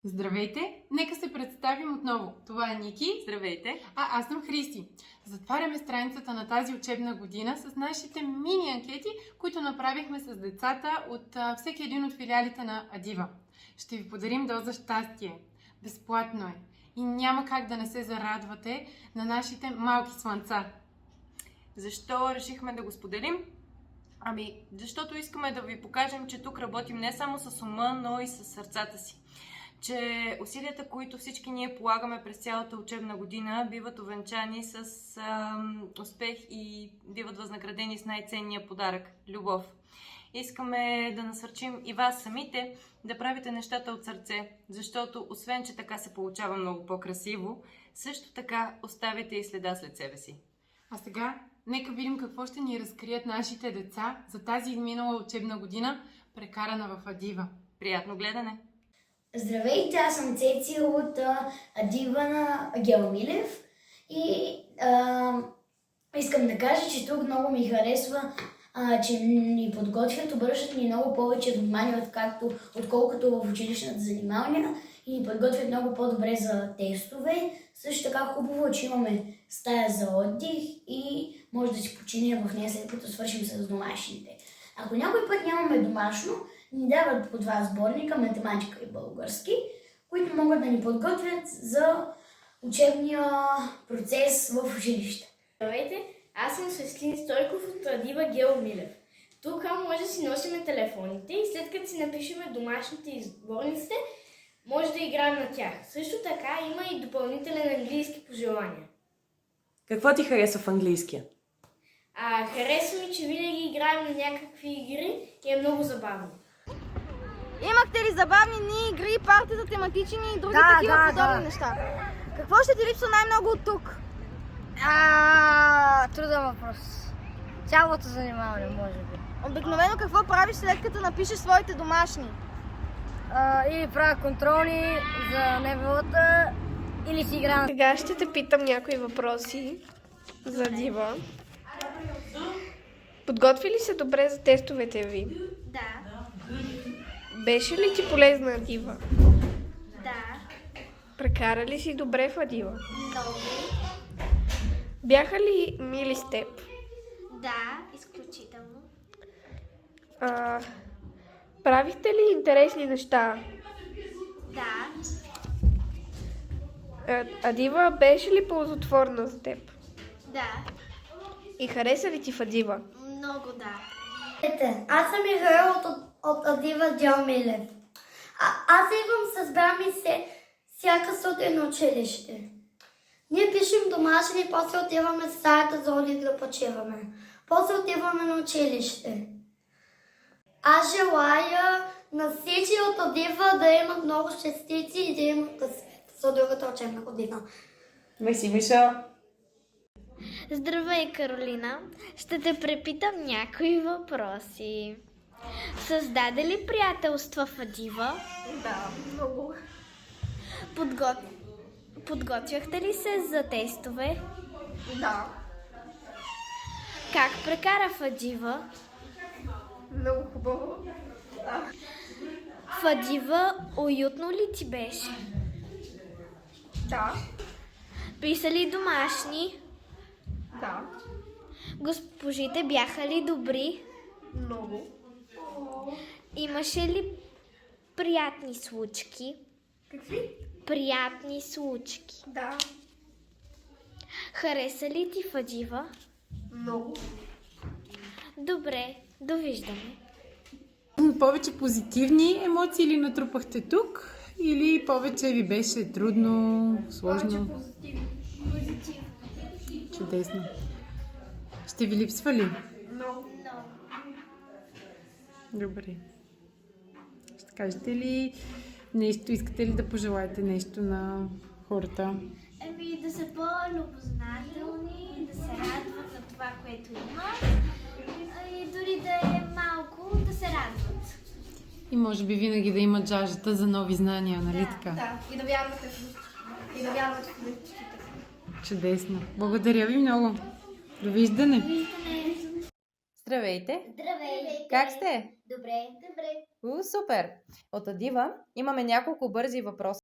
Здравейте! Нека се представим отново. Това е Ники. Здравейте! Аз съм Христи. Затваряме страницата на тази учебна година с нашите мини анкети, които направихме с децата от всеки един от филиалите на Адива. Ще ви подарим доза щастие. Безплатно е. И няма как да не се зарадвате на нашите малки слънца. Защо решихме да го споделим? Защото искаме да ви покажем, че тук работим не само с ума, но и с сърцата си. Че усилията, които всички ние полагаме през цялата учебна година, биват увенчани с успех и биват възнаградени с най-ценния подарък – любов. Искаме да насърчим и вас самите да правите нещата от сърце, защото освен, че така се получава много по-красиво, също така оставяте и следа след себе си. А сега нека видим какво ще ни разкрият нашите деца за тази изминала учебна година, прекарана в Адива. Приятно гледане! Здравейте, аз съм Цеци от Адива на Гео Милев и искам да кажа, че тук много ми харесва, че ни подготвят, обръщат ни много повече внимание, отколкото в училищната занимания и ни подготвят много по-добре за тестове. Също така хубаво, че имаме стая за отдих и може да си починем в нея след като свършим с домашните. Ако някой път нямаме домашно, ни дават по 2 сборника математика и български, които могат да ни подготвят за учебния процес в училище. Здравейте, аз съм Светлин Стойков от Адива Гео Милев. Тук може да си носиме телефоните и след като си напишеме домашните и сборниците, може да играем на тях. Също така има и допълнителен английски по желание. Какво ти харесва в английския? Харесва ми, че винаги играем на някакви игри и е много забавно. Имахте ли забавни игри, партията, тематични и други такива подобни неща? Какво ще ти липсва най-много от тук? Труден въпрос. Цялото занимаване, може би. Обикновено какво правиш след като напишеш своите домашни? Или правя контролни за невелата, или си игра. Сега ще те питам някои въпроси за Адива. Подготви ли се добре за тестовете ви? Да. Беше ли ти полезна Адива? Да. Прекара ли си добре в Адива? Много. Бяха ли мили с теб? Да, изключително. Правихте ли интересни неща? Да. Адива беше ли ползотворна за теб? Да. И хареса ли ти в Адива? Много да. Аз съм Михаил от Адива Гео Милев. Аз идвам с баба ми всяка сутрин на училище. Ние пишем домашни, после отиваме в стаята за отдих да почиваме. После отиваме на училище. Аз желая на всички от Адива да имат много щастици и да имат късмет за другата учебна година. Меси, Миша! Здравей, Каролина! Ще те препитам някои въпроси. Създаде ли приятелства в Адива? Да, много. Подготвяхте ли се за тестове? Да. Как прекара в Адива? Много хубаво. В Адива уютно ли ти беше? Да. Писа ли домашни? Да. Госпожите бяха ли добри? Много. Имаше ли приятни случки? Какви? Приятни случки. Да. Хареса ли ти в Адива? Много. Добре, довиждане. Повече позитивни емоции ли натрупахте тук? Или повече ви беше трудно, сложно? Позитивно. Чудесно. Ще ви липсва ли? Много. Добре. Ще кажете ли нещо, искате ли да пожелаете нещо на хората? Да са по-любознателни, да се радват на това, което имат и дори да е малко, да се радват. И може би винаги да имат жаждата за нови знания, нали така? Да, и да вярвате в мечтите. Чудесно. Благодаря ви много. Довиждане. Здравейте! Здравейте! Как сте? Добре. Супер! От Адива имаме няколко бързи въпроса.